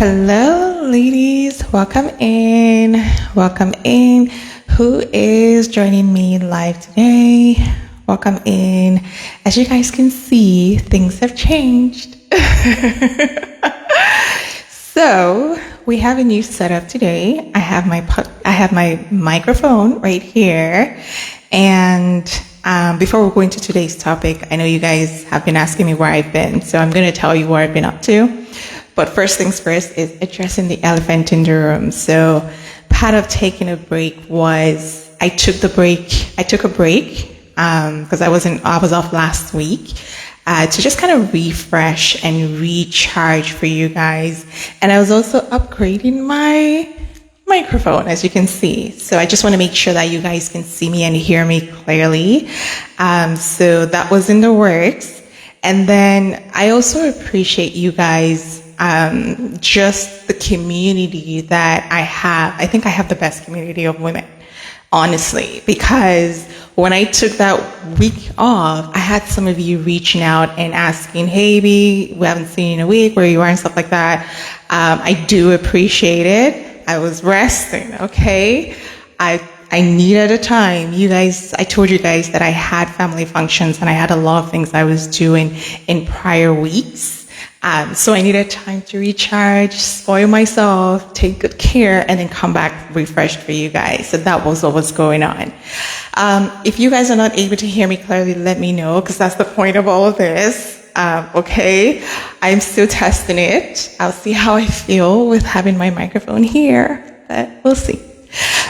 Hello, ladies. Welcome in. Welcome in. Who is joining me live today? Welcome in. As you guys can see, things have changed. So we have a new setup today. I have my microphone right here, and before we go into today's topic, I know you guys have been asking me where I've been, so I'm going to tell you where I've been up to. But first things first is addressing the elephant in the room. So part of taking a break was I took a break because I was off last week to just kind of refresh and recharge for you guys. And I was also upgrading my microphone, as you can see. So I just want to make sure that you guys can see me and hear me clearly. So that was in the works. And then I also appreciate you guys, just the community that I have. I think I have the best community of women, honestly, because when I took that week off, I had some of you reaching out and asking, hey, B, we haven't seen you in a week, where you are and stuff like that. I do appreciate it. I was resting, okay? I needed a time. You guys, I told you guys that I had family functions and I had a lot of things I was doing in prior weeks. So I needed time to recharge, spoil myself, take good care, and then come back refreshed for you guys. So that was what was going on. If you guys are not able to hear me clearly, let me know, because that's the point of all of this. Okay, I'm still testing it. I'll see how I feel with having my microphone here, but we'll see.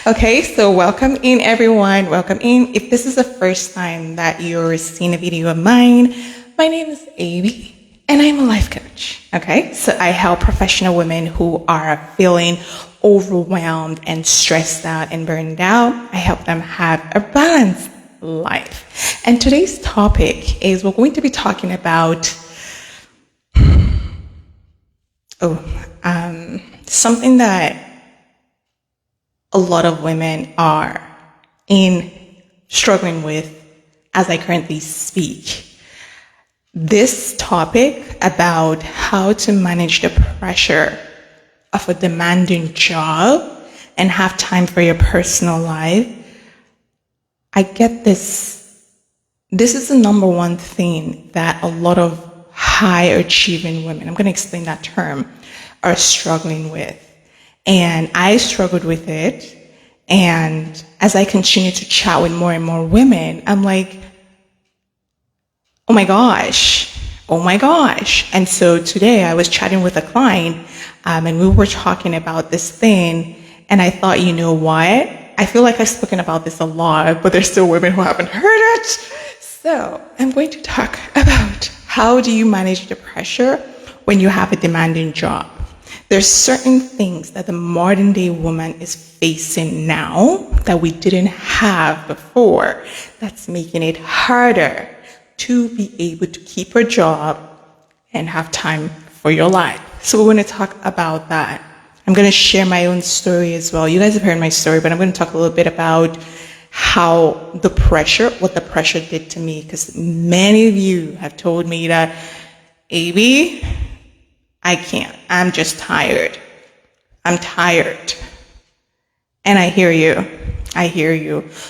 Okay, so welcome in, everyone. Welcome in. If this is the first time that you're seeing a video of mine, my name is Amy. And I'm a life coach, okay? So I help professional women who are feeling overwhelmed and stressed out and burned out. I help them have a balanced life. And today's topic is we're going to be talking about something that a lot of women are struggling with as I currently speak. This topic about how to manage the pressure of a demanding job and have time for your personal life. I get this. This is the number one thing that a lot of high achieving women, I'm going to explain that term, are struggling with. And I struggled with it. And as I continue to chat with more and more women, I'm like, oh my gosh. And so today I was chatting with a client, and we were talking about this thing, and I thought, you know what? I feel like I've spoken about this a lot, but there's still women who haven't heard it. So I'm going to talk about how do you manage the pressure when you have a demanding job. There's certain things that the modern day woman is facing now that we didn't have before that's making it harder to be able to keep a job and have time for your life. So we're going to talk about that. I'm going to share my own story as well. You guys have heard my story, but I'm going to talk a little bit about what the pressure did to me, because many of you have told me that, AB, I can't. I'm just tired. I'm tired. And I hear you.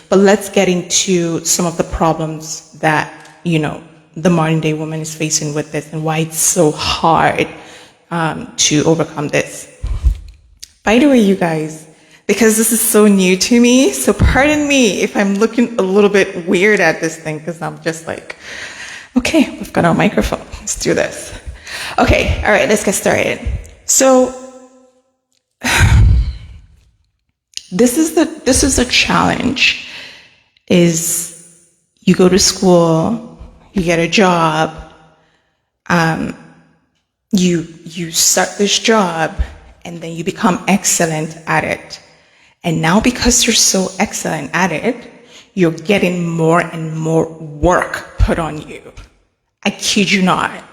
But let's get into some of the problems that the modern day woman is facing with this and why it's so hard to overcome this. By the way, you guys, because this is so new to me, so pardon me if I'm looking a little bit weird at this thing, because I'm just like, okay, we've got our microphone. Let's do this. Okay, all right, let's get started. So this is the challenge, is you go to school, you get a job, you start this job, and then you become excellent at it. And now because you're so excellent at it, you're getting more and more work put on you. I kid you not.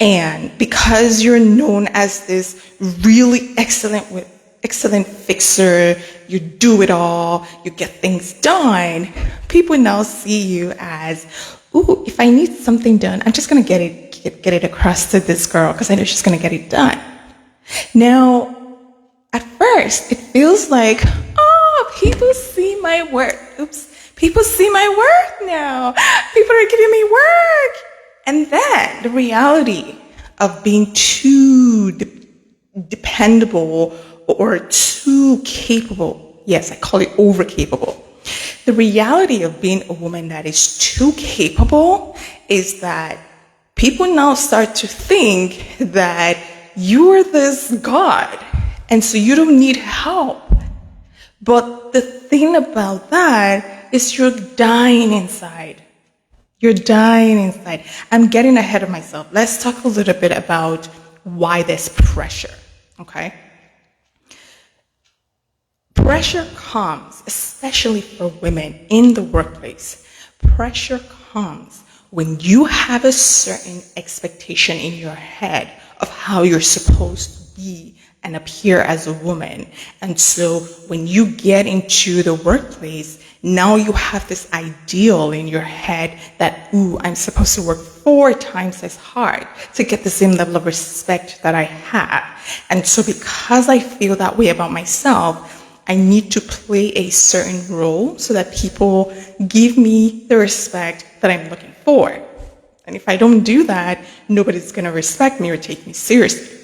And because you're known as this really excellent fixer, you do it all, you get things done, people now see you as, ooh, if I need something done, I'm just going to get it across to this girl because I know she's going to get it done. Now, at first, it feels like, oh, people see my work. Oops. People see my work now. People are giving me work. And then the reality of being too dependable or too capable. Yes, I call it over capable. The reality of being a woman that is too capable is that people now start to think that you're this God, and so you don't need help. But the thing about that is you're dying inside. You're dying inside. I'm getting ahead of myself. Let's talk a little bit about why there's pressure, okay? Pressure comes, especially for women in the workplace. Pressure comes when you have a certain expectation in your head of how you're supposed to be and appear as a woman. And so when you get into the workplace, now you have this ideal in your head that, ooh, I'm supposed to work 4 times as hard to get the same level of respect that I have. And so because I feel that way about myself, I need to play a certain role so that people give me the respect that I'm looking for. And if I don't do that, nobody's going to respect me or take me seriously.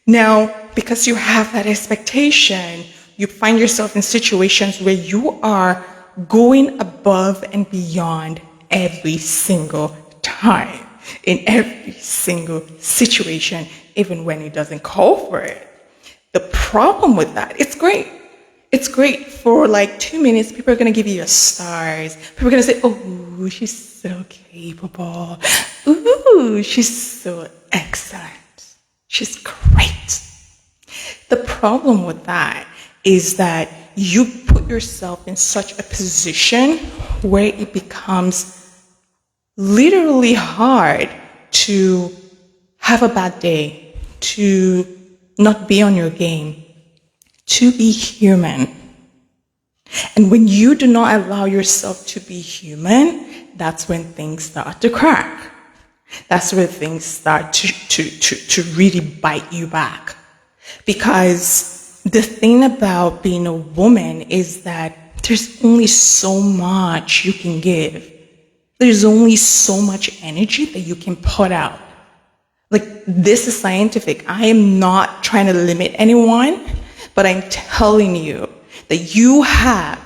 Now, because you have that expectation, you find yourself in situations where you are going above and beyond every single time, in every single situation, even when it doesn't call for it. The problem with that, it's great. It's great for like 2 minutes. People are going to give you your stars. People are going to say, oh, she's so capable. Ooh, she's so excellent. She's great. The problem with that is that you put yourself in such a position where it becomes literally hard to have a bad day, to not be on your game, to be human. And when you do not allow yourself to be human, that's when things start to crack. That's where things start to really bite you back. Because the thing about being a woman is that there's only so much you can give. There's only so much energy that you can put out. Like, this is scientific. I am not trying to limit anyone, but I'm telling you that you have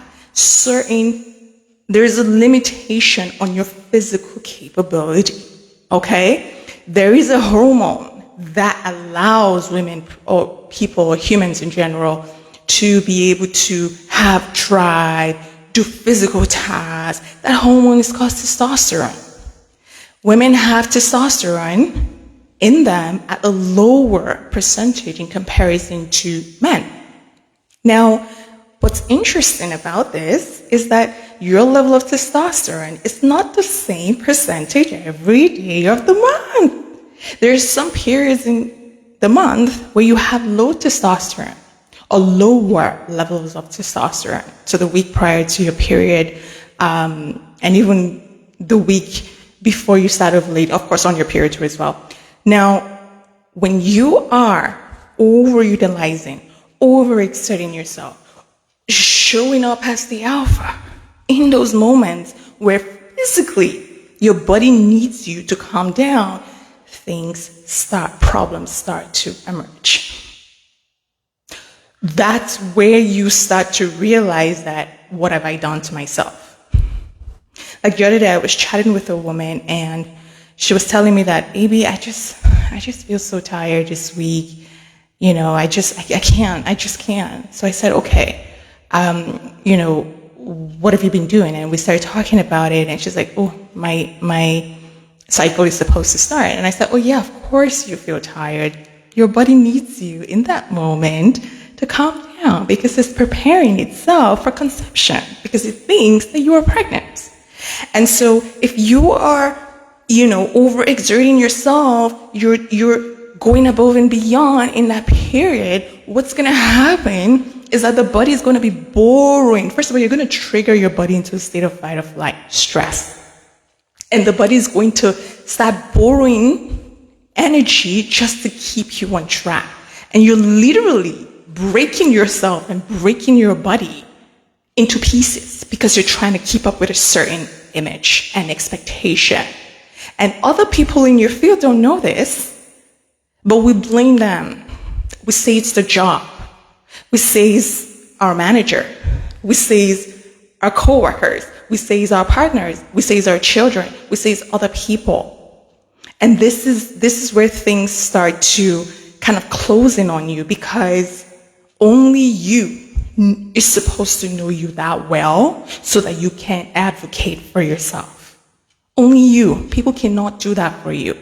there's a limitation on your physical capability, okay? There is a hormone that allows women or people or humans in general to be able to have drive, do physical tasks. That hormone is called testosterone. Women have testosterone in them at a lower percentage in comparison to men. Now, what's interesting about this is that your level of testosterone is not the same percentage every day of the month. There's some periods in the month where you have low testosterone or lower levels of testosterone. So the week prior to your period, and even the week before you start ovulating, of course on your period too as well. Now, when you are overutilizing, overexerting yourself, showing up as the alpha in those moments where physically your body needs you to calm down, problems start to emerge. That's where you start to realize that, what have I done to myself? Like the other day, I was chatting with a woman and she was telling me that, baby, I just feel so tired this week. You know, I just can't. So I said, okay, what have you been doing? And we started talking about it, and she's like, oh, my cycle is supposed to start. And I said, oh yeah, of course you feel tired. Your body needs you in that moment to calm down because it's preparing itself for conception because it thinks that you are pregnant. And so if you are, overexerting yourself, you're going above and beyond in that period, what's going to happen is that the body is going to be borrowing. First of all, you're going to trigger your body into a state of fight or flight, stress. And the body is going to start borrowing energy just to keep you on track. And you're literally breaking yourself and breaking your body into pieces because you're trying to keep up with a certain image and expectation. And other people in your field don't know this, but we blame them. We say it's the job. We say it's our manager. We say it's our coworkers. We say it's our partners. We say it's our children. We say it's other people. And this is where things start to kind of close in on you, because only you is supposed to know you that well so that you can advocate for yourself. Only you. People cannot do that for you.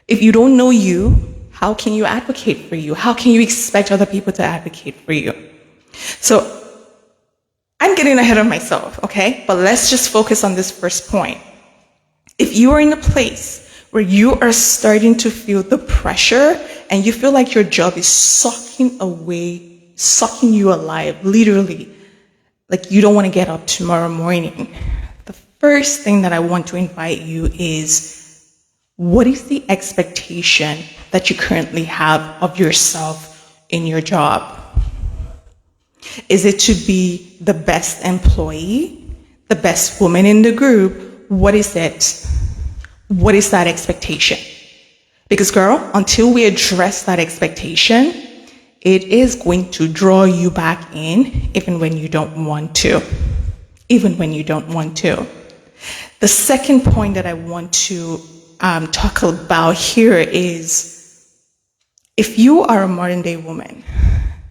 If you don't know you, how can you advocate for you? How can you expect other people to advocate for you? So I'm getting ahead of myself, okay? But let's just focus on this first point. If you are in a place where you are starting to feel the pressure and you feel like your job is sucking you alive, literally, like you don't want to get up tomorrow morning, the first thing that I want to invite you is, what is the expectation that you currently have of yourself in your job? Is it to be the best employee, the best woman in the group? What is it? What is that expectation? Because girl, until we address that expectation, it is going to draw you back in even when you don't want to. Even when you don't want to. The second point that I want to talk about here is, if you are a modern day woman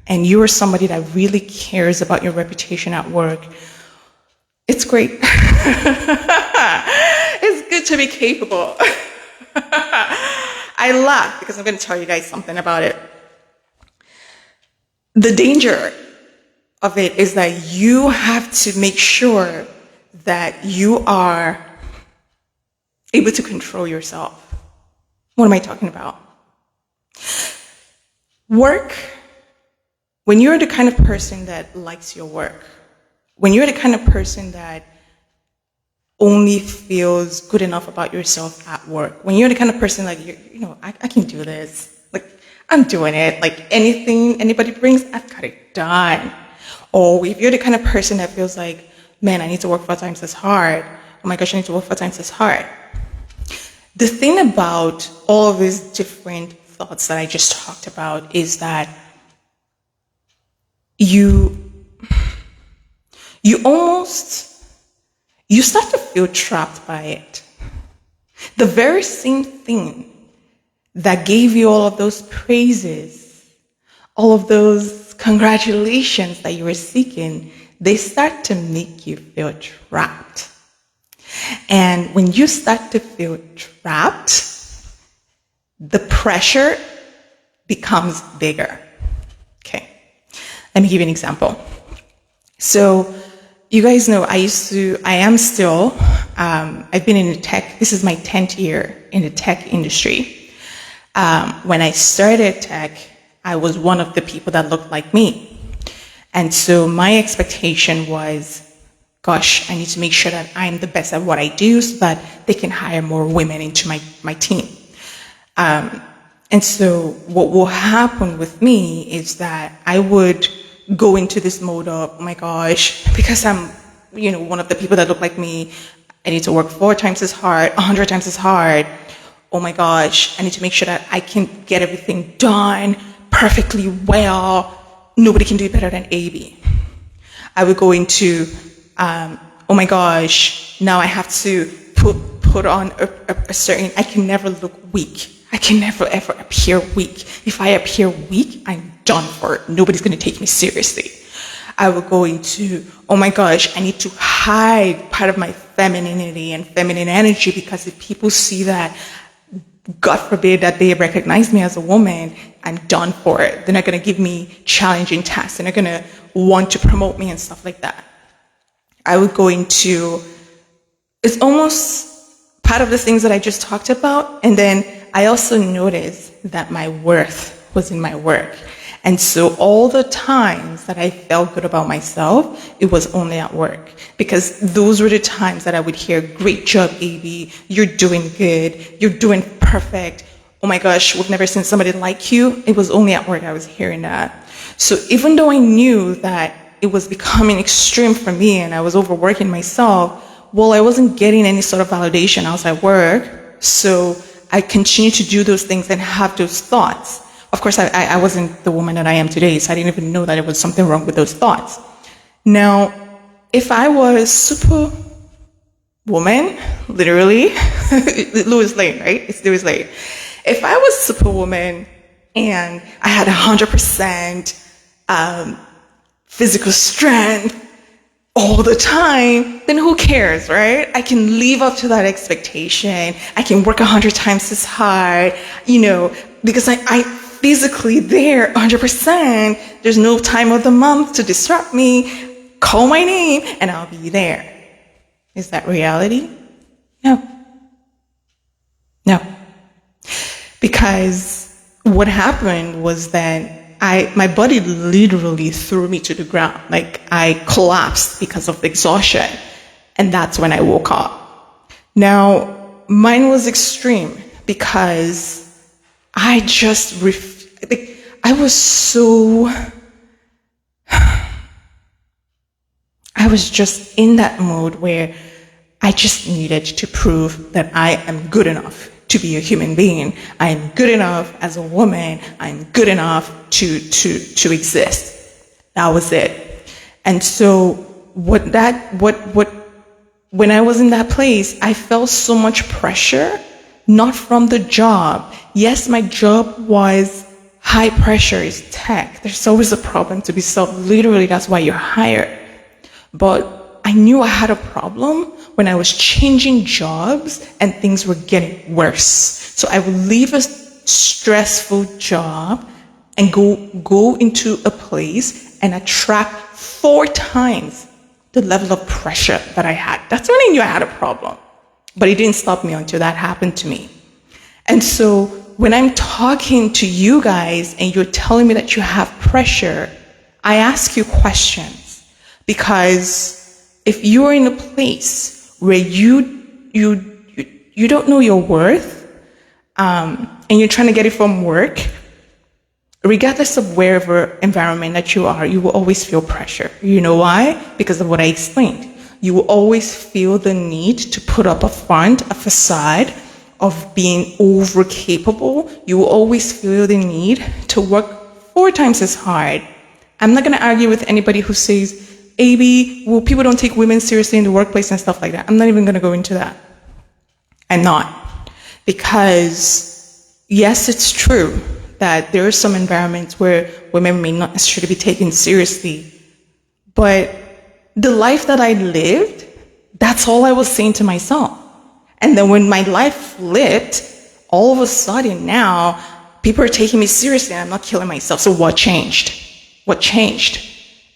and you are somebody that really cares about your reputation at work, it's great. It's good to be capable. I laugh because I'm going to tell you guys something about it. The danger of it is that you have to make sure that you are able to control yourself. What am I talking about? Work, when you're the kind of person that likes your work, when you're the kind of person that only feels good enough about yourself at work, when you're the kind of person like, I can do this, like I'm doing it, like anything anybody brings, I've got it done. Or if you're the kind of person that feels like, man, I need to work 4 times as hard, oh my gosh, I need to work 4 times as hard. The thing about all of these different thoughts that I just talked about is that you start to feel trapped by it. The very same thing that gave you all of those praises, all of those congratulations that you were seeking, they start to make you feel trapped. And when you start to feel trapped, the pressure becomes bigger. Okay, let me give you an example. So you guys know I've been in the tech, this is my 10th year in the tech industry. When I started tech, I was one of the people that looked like me. And so my expectation was, gosh, I need to make sure that I'm the best at what I do so that they can hire more women into my team. And so what will happen with me is that I would go into this mode of, oh my gosh, because I'm, one of the people that look like me, I need to work 4 times as hard, 100 times as hard. Oh my gosh, I need to make sure that I can get everything done perfectly well. Nobody can do it better than AB. I would go into, oh my gosh, now I have to put on a certain, I can never look weak. I can never ever appear weak. If I appear weak, I'm done for. Nobody's going to take me seriously. I will go into, oh my gosh, I need to hide part of my femininity and feminine energy, because if people see that, God forbid that they recognize me as a woman, I'm done for it. They're not going to give me challenging tasks. They're not going to want to promote me and stuff like that. I would go into, it's almost part of the things that I just talked about. And then I also noticed that my worth was in my work. And so all the times that I felt good about myself, it was only at work. Because those were the times that I would hear, great job, AB, you're doing good, you're doing perfect. oh my gosh, we've never seen somebody like you. It was only at work I was hearing that. So even though I knew that it was becoming extreme for me and I was overworking myself, well, I wasn't getting any sort of validation outside work. So I continued to do those things and have those thoughts. Of course, I wasn't the woman that I am today, so I didn't even know that there was something wrong with those thoughts. Now, if I was superwoman, literally, Louis Lane, right? It's Louis Lane. If I was superwoman and I had 100% physical strength all the time, then who cares, right? I can live up to that expectation. I can work 100 times as hard, because I physically there 100%. There's no time of the month to disrupt me. Call my name and I'll be there. Is that reality? No. Because what happened was that my body literally threw me to the ground. Like I collapsed because of exhaustion. And that's when I woke up. Now, mine was extreme because I just, I was just in that mode where I just needed to prove that I am good enough to be a human being. I'm good enough as a woman. I'm good enough to exist. That was it. And so when I was in that place, I felt so much pressure, not from the job. Yes, my job was high pressure, is tech. There's always a problem to be solved. Literally, that's why you're hired. But I knew I had a problem when I was changing jobs and things were getting worse. So I would leave a stressful job and go into a place and attract 4 times the level of pressure that I had. That's when I knew I had a problem. But it didn't stop me until that happened to me. And so when I'm talking to you guys and you're telling me that you have pressure, I ask you questions. Because if you're in a place where you don't know your worth, and you're trying to get it from work, regardless of wherever environment that you are, you will always feel pressure. You know why? Because of what I explained. You will always feel the need to put up a facade of being over capable. You will always feel the need to work 4 times as hard. I'm not going to argue with anybody who says, AB, well, people don't take women seriously in the workplace and stuff like that. I'm not even going to go into that. I'm not. Because, yes, it's true that there are some environments where women may not necessarily be taken seriously. But the life that I lived, that's all I was saying to myself. And then when my life flipped, all of a sudden now, people are taking me seriously and I'm not killing myself. So what changed? What changed?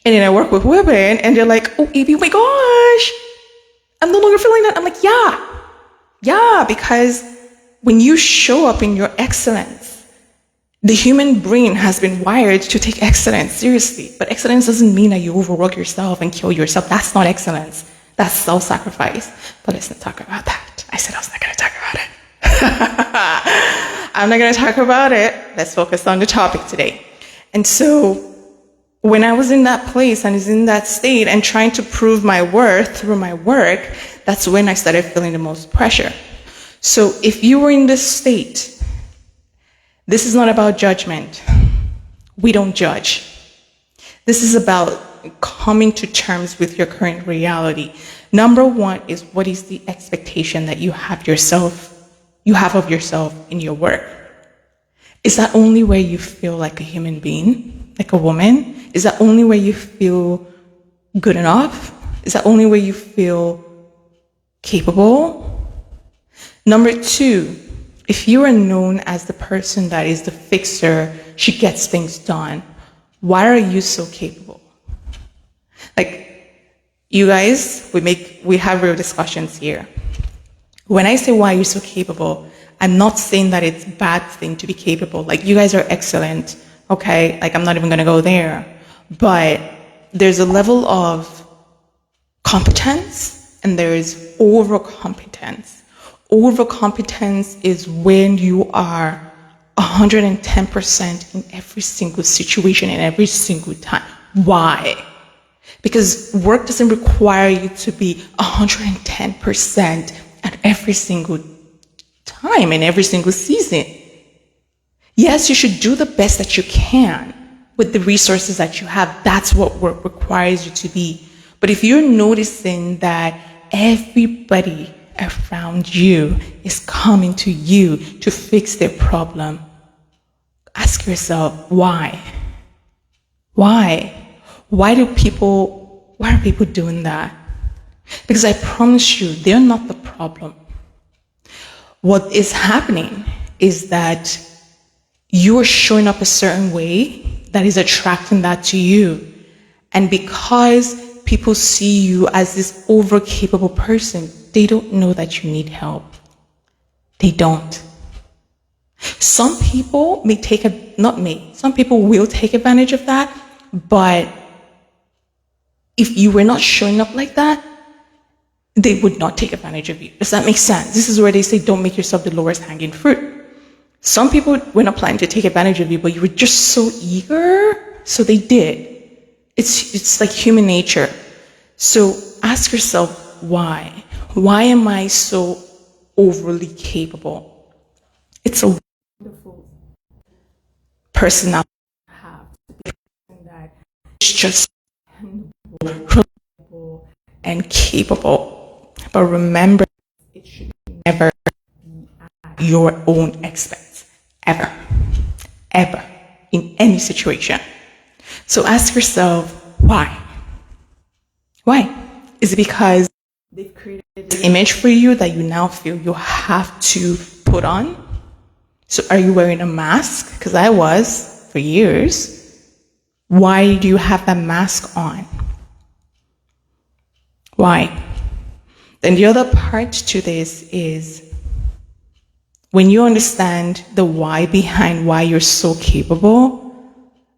And then I work with women and they're like, oh, AB, oh my gosh, I'm no longer feeling that. I'm like, yeah, because when you show up in your excellence, the human brain has been wired to take excellence seriously. But excellence doesn't mean that you overwork yourself and kill yourself. That's not excellence. That's self-sacrifice. But let's not talk about that. I said I was not going to talk about it. I'm not going to talk about it. Let's focus on the topic today. And so when I was in that place and is in that state and trying to prove my worth through my work, that's when I started feeling the most pressure. So if you were in this state, this is not about judgment. We don't judge. This is about coming to terms with your current reality. Number 1 is, what is the expectation that you have of yourself in your work? Is that only where you feel like a human being, like a woman? Is that only where you feel good enough? Is that only where you feel capable? Number 2, if you are known as the person that is the fixer, she gets things done, why are you so capable? Like, you guys, we have real discussions here. When I say why you're so capable, I'm not saying that it's a bad thing to be capable. Like, you guys are excellent, okay? Like, I'm not even going to go there. But there's a level of competence and there is overcompetence. Overcompetence is when you are 110% in every single situation and every single time. Why? Because work doesn't require you to be 110% at every single time and every single season. Yes, you should do the best that you can with the resources that you have. That's what work requires you to be. But if you're noticing that everybody around you is coming to you to fix their problem, ask yourself, why? Why? Why are people doing that? Because I promise you, they're not the problem. What is happening is that you are showing up a certain way that is attracting that to you. And because people see you as this over-capable person, they don't know that you need help. They don't. Some people some people will take advantage of that, but if you were not showing up like that, they would not take advantage of you. Does that make sense? This is where they say, don't make yourself the lowest hanging fruit. Some people were not planning to take advantage of you, but you were just so eager, so they did. It's like human nature. So ask yourself, why? Why am I so overly capable? It's a wonderful personality to have, to be that it's just reliable and capable. But remember, it should never be at your own expense. Ever. Ever. In any situation. So ask yourself, why? Why? Is it because they've created this image for you that you now feel you have to put on? So are you wearing a mask? Because I was for years. Why do you have that mask on? Why? Then the other part to this is when you understand the why behind why you're so capable,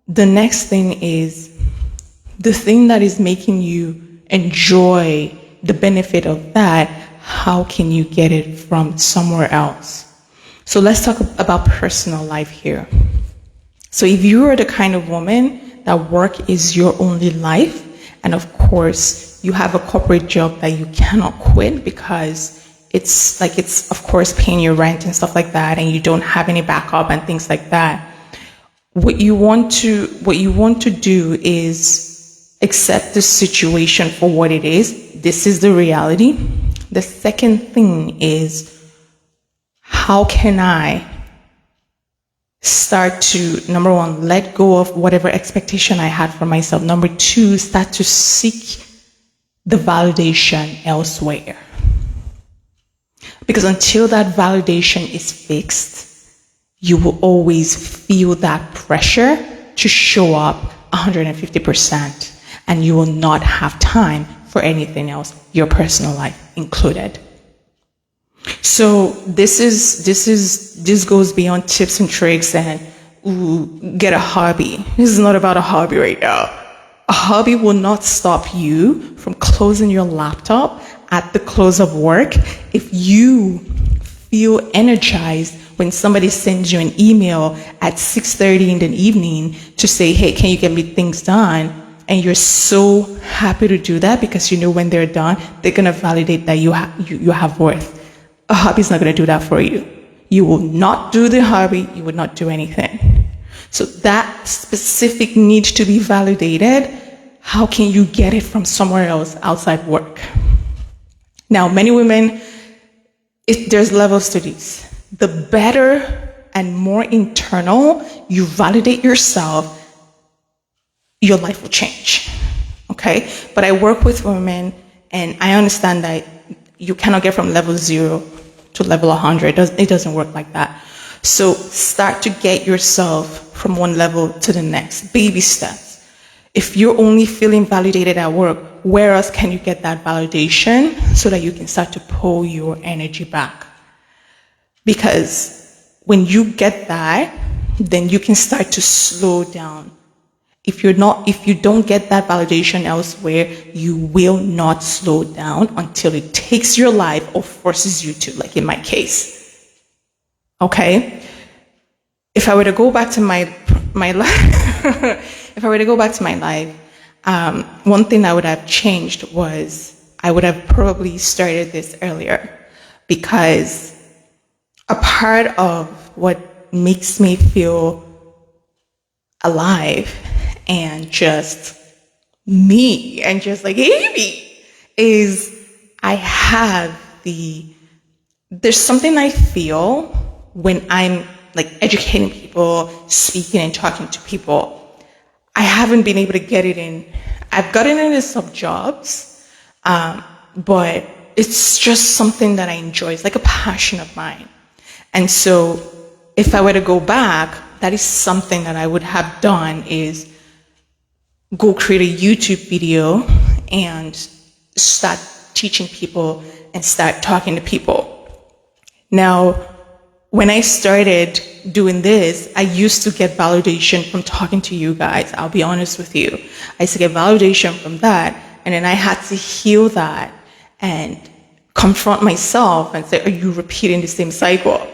the next thing is the thing that is making you enjoy the benefit of that, how can you get it from somewhere else? So let's talk about personal life here. So if you are the kind of woman that work is your only life, and of course you have a corporate job that you cannot quit because it's of course paying your rent and stuff like that, and you don't have any backup and things like that. What you want to do is accept the situation for what it is. This is the reality. The second thing is, how can I start to, number one, let go of whatever expectation I had for myself. Number two, start to seek the validation elsewhere. Because until that validation is fixed, you will always feel that pressure to show up 150%, and you will not have time for anything else, your personal life included. So this goes beyond tips and tricks and get a hobby. This is not about a hobby right now. A hobby will not stop you from closing your laptop at the close of work if you feel energized when somebody sends you an email at 6:30 in the evening to say, hey, can you get me things done? And you're so happy to do that because you know when they're done, they're going to validate that you have worth. A hobby is not going to do that for you. You will not do the hobby. You will not do anything. So that specific need to be validated, how can you get it from somewhere else outside work? Now, many women, there's levels to these. The better and more internal you validate yourself, your life will change. Okay? But I work with women, and I understand that you cannot get from level 0 to level 100. It doesn't work like that. So start to get yourself from one level to the next. Baby steps. If you're only feeling validated at work, where else can you get that validation so that you can start to pull your energy back? Because when you get that, then you can start to slow down. If you don't get that validation elsewhere, you will not slow down until it takes your life or forces you to, like in my case. Okay? if I were to go back to my life, if I were to go back to my life, one thing I would have changed was I would have probably started this earlier, because a part of what makes me feel alive and just me and just like Amy is there's something I feel when I'm like educating people, speaking and talking to people. I haven't been able to get it in. I've gotten into some jobs, but it's just something that I enjoy. It's like a passion of mine. And so if I were to go back, that is something that I would have done, is go create a YouTube video and start teaching people and start talking to people. Now, when I started doing this, I used to get validation from talking to you guys. I'll be honest with you. I used to get validation from that, and then I had to heal that and confront myself and say, are you repeating the same cycle?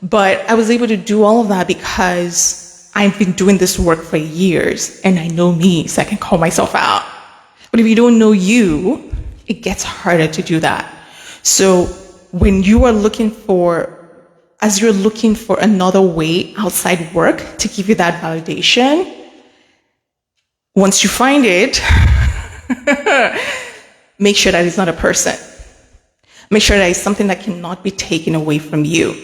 But I was able to do all of that because I've been doing this work for years, and I know me, so I can call myself out. But if you don't know you, it gets harder to do that. So when you are as you're looking for another way outside work to give you that validation, once you find it, make sure that it's not a person. Make sure that it's something that cannot be taken away from you.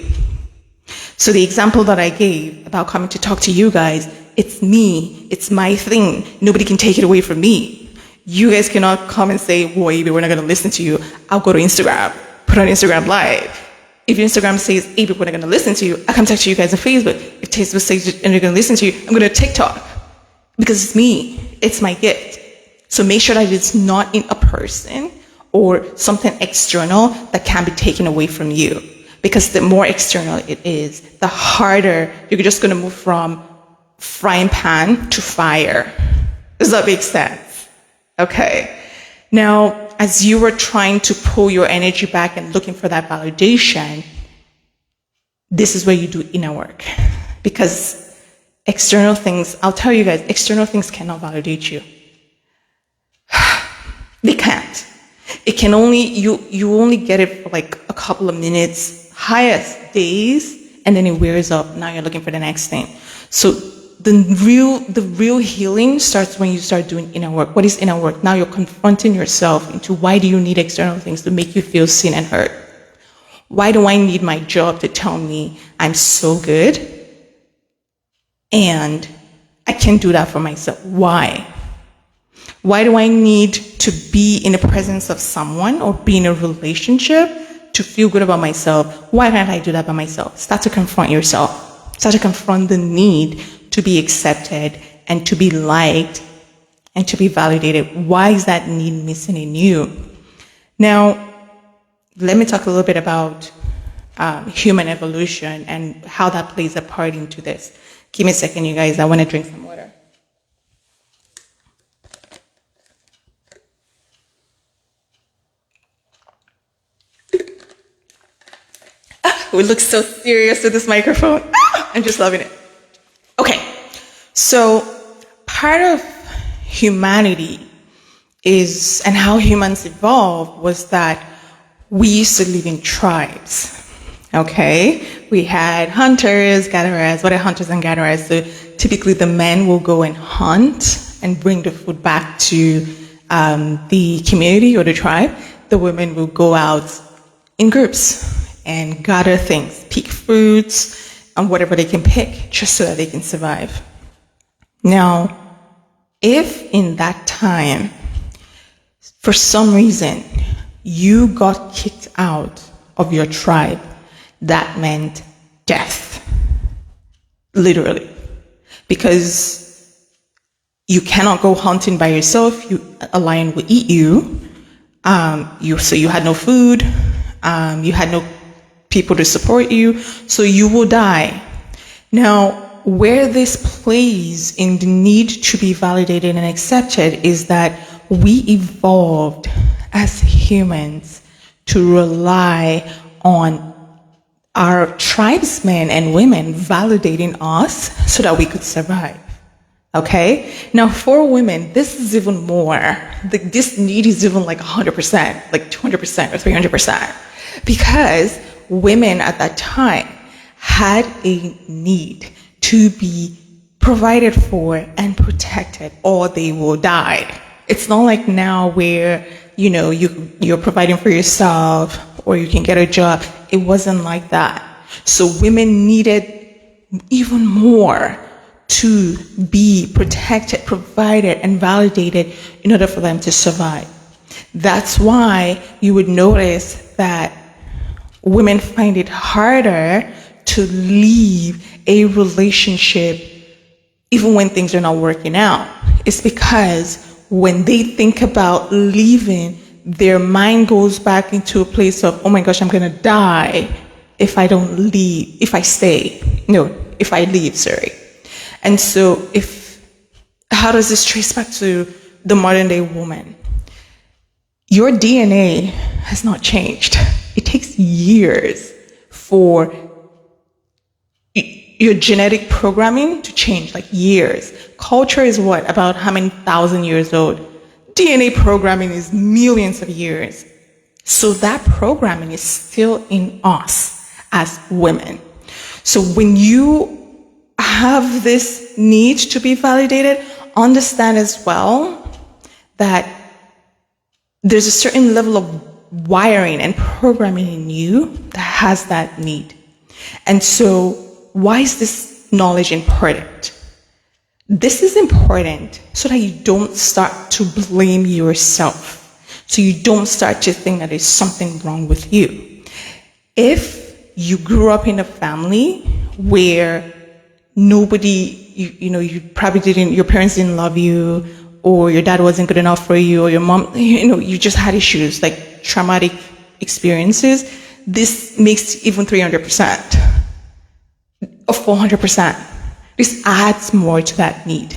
So the example that I gave about coming to talk to you guys, it's me, it's my thing. Nobody can take it away from me. You guys cannot come and say, well, Abe, we're not going to listen to you. I'll go to Instagram, put on Instagram Live. If your Instagram says, Abe, we're not going to listen to you, I come talk to you guys on Facebook. If Facebook says, and they're going to listen to you, I'm going to TikTok. Because it's me. It's my gift. So make sure that it's not in a person or something external that can be taken away from you. Because the more external it is, the harder you're just going to move from frying pan to fire. Does that make sense? Okay. Now, as you were trying to pull your energy back and looking for that validation, this is where you do inner work. Because external things, I'll tell you guys, external things cannot validate you. They can't. It can only, you only get it for like a couple of minutes, highest days, and then it wears up. Now you're looking for the next thing. So the real healing starts when you start doing inner work. What is inner work? Now you're confronting yourself into why do you need external things to make you feel seen and heard? Why do I need my job to tell me I'm so good and I can't do that for myself? Why? Why do I need to be in the presence of someone or be in a relationship to feel good about myself? Why can't I do that by myself? Start to confront yourself. Start to confront the need to be accepted and to be liked and to be validated. Why is that need missing in you? Now, let me talk a little bit about human evolution and how that plays a part into this. Give me a second, you guys. I want to drink some water. We look so serious with this microphone. I'm just loving it. Okay, so part of humanity is, and how humans evolved was that we used to live in tribes, okay? We had hunters, gatherers. What are hunters and gatherers? So typically the men will go and hunt and bring the food back to the community or the tribe. The women will go out in groups and gather things, pick fruits, and whatever they can pick, just so that they can survive. Now, if in that time, for some reason, you got kicked out of your tribe, that meant death. Literally. Because you cannot go hunting by yourself. A lion will eat you. So you had no food. You had no people to support you, so you will die. Now, where this plays in the need to be validated and accepted is that we evolved as humans to rely on our tribesmen and women validating us so that we could survive. Okay? Now, for women, this is even more. This need is even like 100%, like 200% or 300%. Because women at that time had a need to be provided for and protected, or they will die. It's not like now where, you're providing for yourself or you can get a job. It wasn't like that. So women needed even more to be protected, provided, and validated in order for them to survive. That's why you would notice that women find it harder to leave a relationship even when things are not working out. It's because when they think about leaving, their mind goes back into a place of, oh my gosh, I'm going to die if I don't leave, if I stay. No, if I leave, sorry. And so how does this trace back to the modern day woman? Your DNA has not changed. It takes years for your genetic programming to change, like years. Culture is what? About how many thousand years old? DNA programming is millions of years. So that programming is still in us as women. So when you have this need to be validated, understand as well that there's a certain level of wiring and programming in you that has that need. And so why is this knowledge important? This is important so that you don't start to blame yourself. So you don't start to think that there's something wrong with you. If you grew up in a family where nobody, you probably your parents didn't love you, or your dad wasn't good enough for you, or your mom, you just had issues, like traumatic experiences, this makes even 300%. Or 400%. This adds more to that need.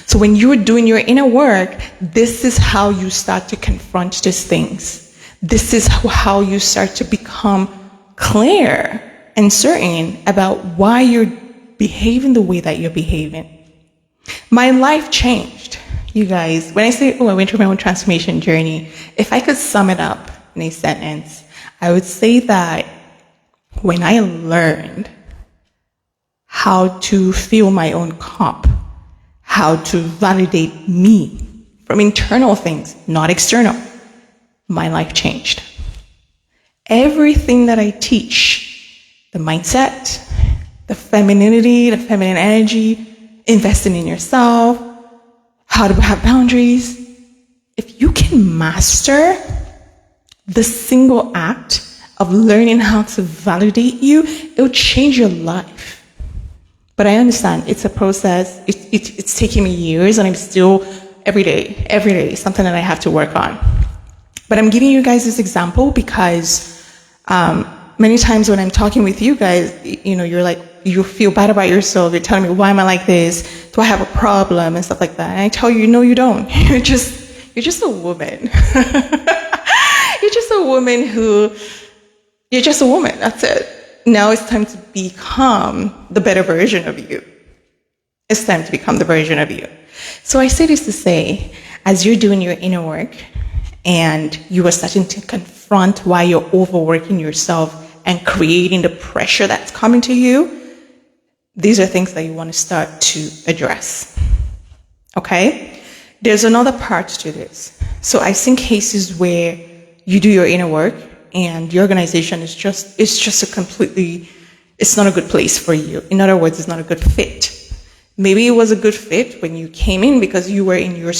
So when you're doing your inner work, this is how you start to confront these things. This is how you start to become clear and certain about why you're behaving the way that you're behaving. My life changed, you guys. When I say, I went through my own transformation journey, if I could sum it up in a sentence, I would say that when I learned how to fill my own cup, how to validate me from internal things, not external, my life changed. Everything that I teach, the mindset, the femininity, the feminine energy, investing in yourself, how to have boundaries, if you can master the single act of learning how to validate you, it will change your life. But I understand it's a process. It's taking me years, and I'm still every day, something that I have to work on. But I'm giving you guys this example because many times when I'm talking with you guys, you're like, you feel bad about yourself. You're telling me, why am I like this? Do I have a problem and stuff like that? And I tell you, no, you don't. You're just a woman. You're just a woman you're just a woman. That's it. Now it's time to become the better version of you. It's time to become the version of you. So I say this to say, as you're doing your inner work and you are starting to confront why you're overworking yourself and creating the pressure that's coming to you, these are things that you want to start to address. Okay? There's another part to this. So I've seen cases where you do your inner work and the organization is just it's not a good place for you. In other words, it's not a good fit. Maybe it was a good fit when you came in because you were in your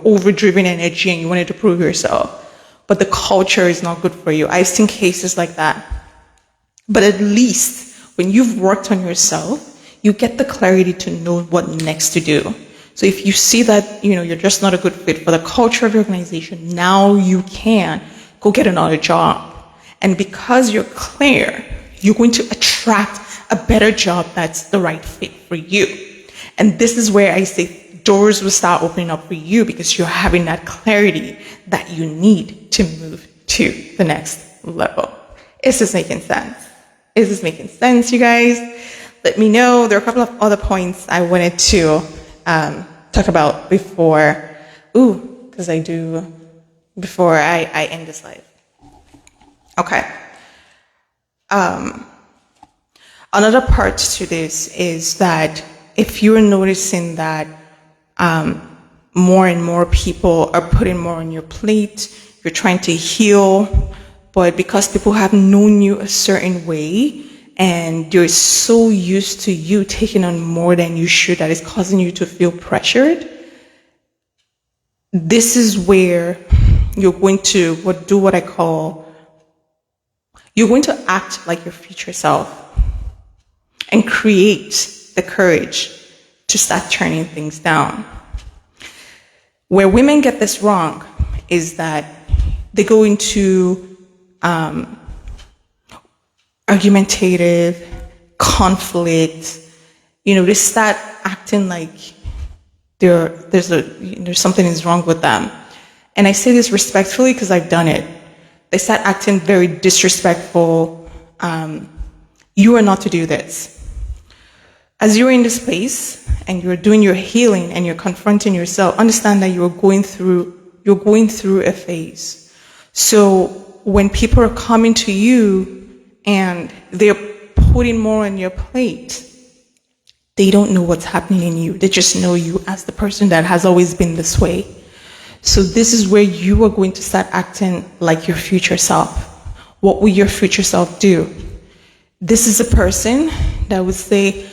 overdriven energy and you wanted to prove yourself. But the culture is not good for you. I've seen cases like that. But at least when you've worked on yourself, you get the clarity to know what next to do. So if you see that, you're just not a good fit for the culture of your organization, now you can go get another job. And because you're clear, you're going to attract a better job that's the right fit for you. And this is where I say doors will start opening up for you because you're having that clarity that you need to move to the next level. Is this making sense? Is this making sense, you guys? Let me know. There are a couple of other points I wanted to talk about before I end this live. Okay. Another part to this is that if you're noticing that more and more people are putting more on your plate, you're trying to heal, but because people have known you a certain way and you're so used to you taking on more than you should that it's causing you to feel pressured, this is where you're going to you're going to act like your future self and create the courage to start turning things down. Where women get this wrong is that they go into argumentative, conflict, they start acting like there's something is wrong with them. And I say this respectfully because I've done it. They start acting very disrespectful. You are not to do this. As you're in this space and you're doing your healing and you're confronting yourself, understand that you're going through a phase. So when people are coming to you and they're putting more on your plate, they don't know what's happening in you. They just know you as the person that has always been this way. So this is where you are going to start acting like your future self. What will your future self do? This is a person that would say,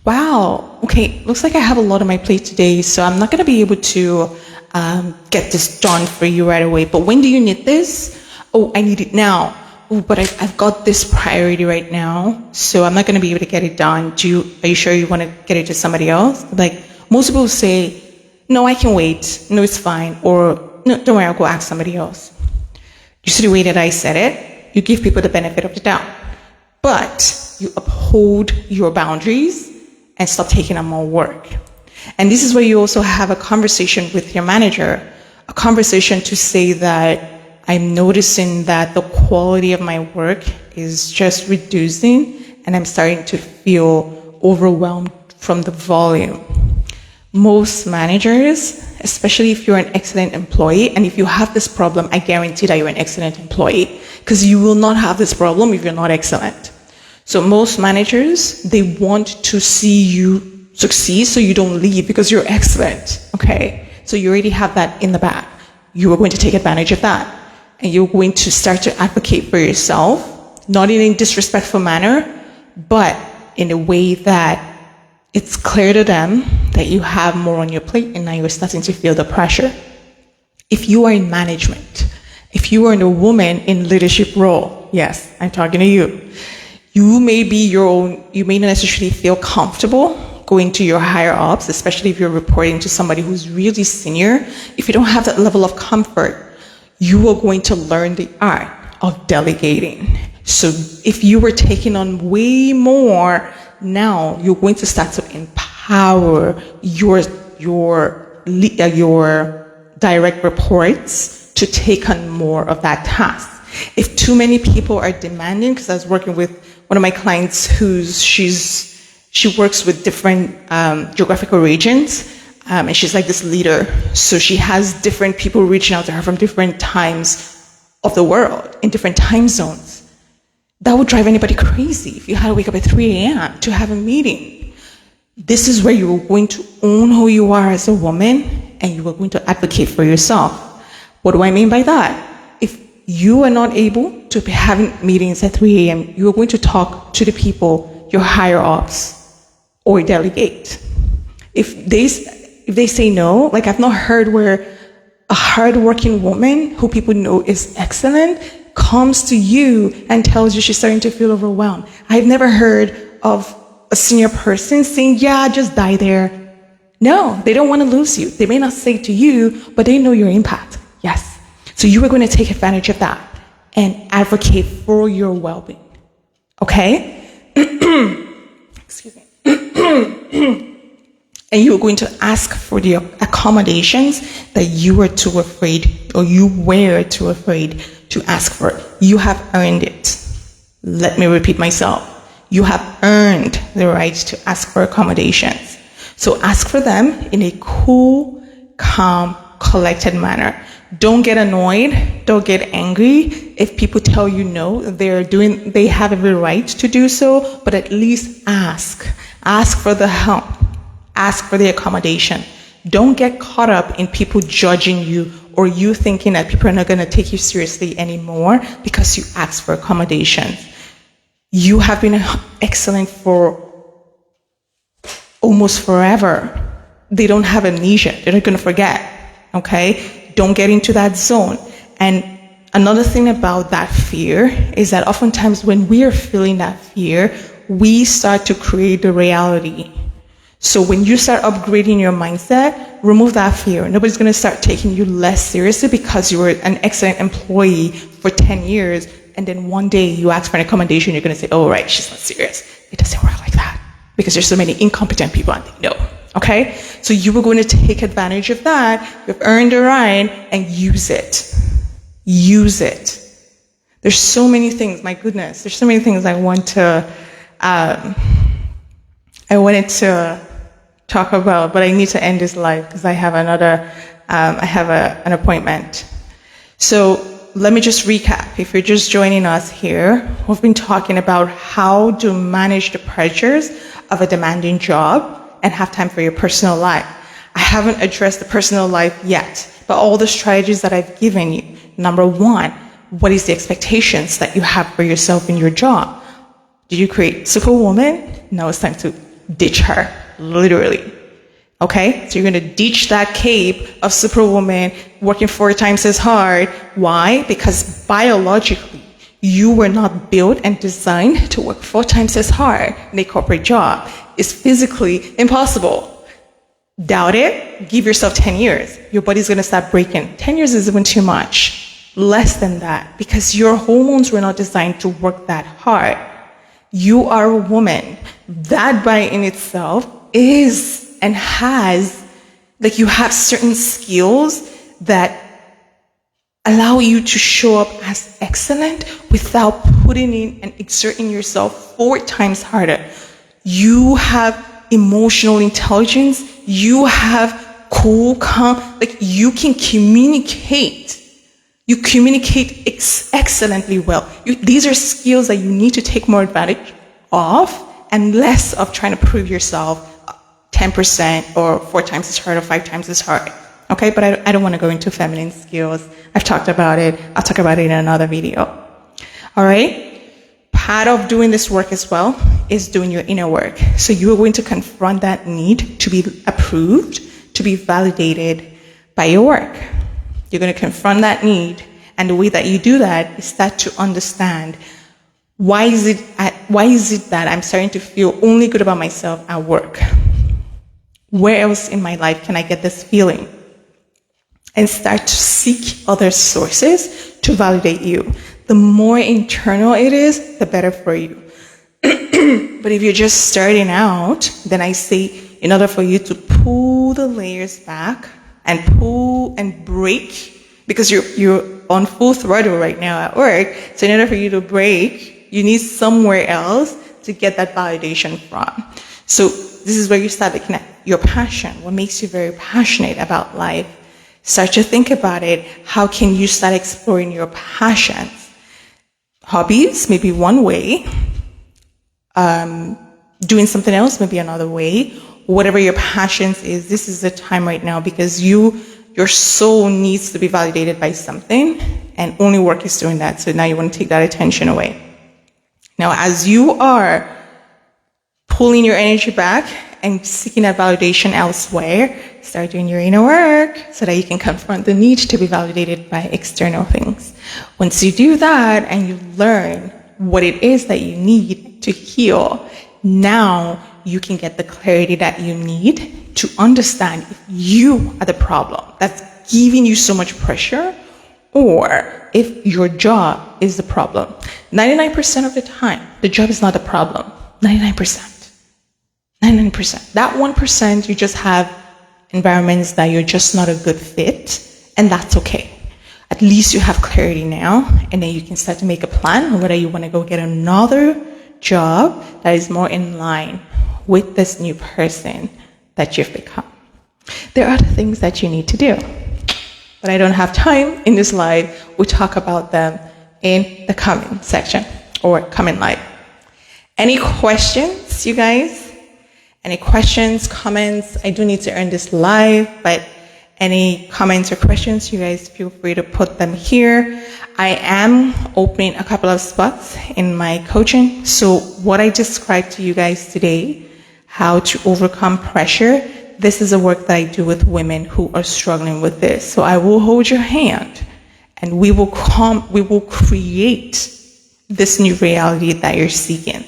wow, okay, looks like I have a lot on my plate today, so I'm not going to be able to get this done for you right away. But when do you need this? Oh, I need it now. Oh, but I've got this priority right now, so I'm not going to be able to get it done. Are you sure you want to get it to somebody else? Like, most people say, no, I can wait. No, it's fine. Or, no, don't worry, I'll go ask somebody else. You see the way that I said it? You give people the benefit of the doubt. But you uphold your boundaries and stop taking on more work. And this is where you also have a conversation with your manager, a conversation to say that I'm noticing that the quality of my work is just reducing and I'm starting to feel overwhelmed from the volume. Most managers, especially if you're an excellent employee, and if you have this problem, I guarantee that you're an excellent employee, because you will not have this problem if you're not excellent. So most managers, they want to see you succeed so you don't leave because you're excellent, okay? So you already have that in the bag. You are going to take advantage of that. And you're going to start to advocate for yourself, not in a disrespectful manner, but in a way that it's clear to them that you have more on your plate and now you're starting to feel the pressure. If you are in management, if you are a woman in leadership role, yes, I'm talking to you. You may not necessarily feel comfortable going to your higher ups, especially if you're reporting to somebody who's really senior. If you don't have that level of comfort, you are going to learn the art of delegating. So if you were taking on way more, now you're going to start to empower your direct reports to take on more of that task. If too many people are demanding, because I was working with one of my clients she works with different geographical regions, and she's like this leader. So she has different people reaching out to her from different times of the world, in different time zones. That would drive anybody crazy if you had to wake up at 3 a.m. to have a meeting. This is where you're going to own who you are as a woman, and you are going to advocate for yourself. What do I mean by that? If you are not able to be having meetings at 3 a.m., you are going to talk to the people, your higher ups, or delegate. If they say no, like I've not heard where a hardworking woman who people know is excellent comes to you and tells you she's starting to feel overwhelmed. I've never heard of a senior person saying, yeah, just die there. No, they don't want to lose you. They may not say it to you, but they know your impact. Yes. So you are going to take advantage of that and advocate for your well-being. Okay? Excuse me. And you are going to ask for the accommodations that you were too afraid to ask for. You have earned it. Let me repeat myself. You have earned the right to ask for accommodations. So ask for them in a cool, calm, collected manner. Don't get annoyed. Don't get angry. If people tell you no, they have every right to do so, but at least ask. Ask for the help. Ask for the accommodation. Don't get caught up in people judging you or you thinking that people are not going to take you seriously anymore because you asked for accommodations. You have been excellent for almost forever. They don't have amnesia. They're not going to forget. Okay? Don't get into that zone. And another thing about that fear is that oftentimes when we are feeling that fear, we start to create the reality. So when you start upgrading your mindset, remove that fear. Nobody's going to start taking you less seriously because you were an excellent employee for 10 years. And then one day you ask for an accommodation, you're going to say, oh, right, she's not serious. It doesn't work like that because there's so many incompetent people and they know. Okay? So you were going to take advantage of that. You've earned a right and use it. Use it. There's so many things, my goodness, there's so many things I wanted to talk about, but I need to end this live because I have an appointment. So let me just recap. If you're just joining us here, we've been talking about how to manage the pressures of a demanding job and have time for your personal life. I haven't addressed the personal life yet, but all the strategies that I've given you. Number one, what is the expectations that you have for yourself in your job? Did you create Superwoman? Now it's time to ditch her, literally. Okay? So you're going to ditch that cape of Superwoman working 4 times as hard. Why? Because biologically, you were not built and designed to work 4 times as hard in a corporate job. It's physically impossible. Doubt it? Give yourself 10 years. Your body's going to start breaking. 10 years is even too much. Less than that. Because your hormones were not designed to work that hard. You are a woman. That by in itself is and has, like you have certain skills that allow you to show up as excellent without putting in and exerting yourself 4 times harder. You have emotional intelligence. You have cool, calm, like you can communicate. You communicate excellently well. These are skills that you need to take more advantage of and less of trying to prove yourself 10% or 4 times as hard or 5 times as hard. Okay, but I don't want to go into feminine skills. I've talked about it. I'll talk about it in another video. All right? Part of doing this work as well is doing your inner work. So you are going to confront that need to be approved, to be validated by your work. You're going to confront that need, and the way that you do that is start to understand why is it that I'm starting to feel only good about myself at work? Where else in my life can I get this feeling? And start to seek other sources to validate you. The more internal it is, the better for you. But if you're just starting out, then I say in order for you to pull the layers back and pull and break, because you're on full throttle right now at work, so in order for you to break, you need somewhere else to get that validation from. So this is where you start looking at your passion, what makes you very passionate about life. Start to think about it. How can you start exploring your passions? Hobbies may be one way. Doing something else may be another way. Whatever your passions is, this is the time right now because your soul needs to be validated by something, and only work is doing that. So now you want to take that attention away. Now, as you are pulling your energy back and seeking that validation elsewhere, start doing your inner work so that you can confront the need to be validated by external things. Once you do that and you learn what it is that you need to heal, now you can get the clarity that you need to understand if you are the problem that's giving you so much pressure, or if your job is the problem. 99% of the time, the job is not the problem. 99%. That 1%, you just have environments that you're just not a good fit, and that's okay. at least you have clarity now, and then you can start to make a plan on whether you want to go get another job that is more in line with this new person that you've become. There are other things that you need to do, but I don't have time in this slide. We'll talk about them in the comment section or comment live. Any questions, you guys? Any questions, comments? I do need to end this live, but any comments or questions, you guys feel free to put them here. I am opening a couple of spots in my coaching. So what I described to you guys today, how to overcome pressure, this is a work that I do with women who are struggling with this. So I will hold your hand and we will create this new reality that you're seeking.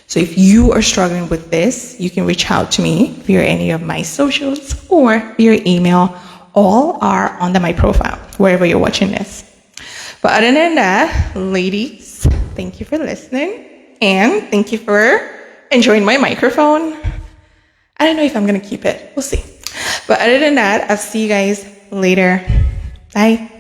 So if you are struggling with this, you can reach out to me via any of my socials or via email. All are under my profile, wherever you're watching this. But other than that, ladies, thank you for listening. And thank you for enjoying my microphone. I don't know if I'm going to keep it. We'll see. But other than that, I'll see you guys later. Bye.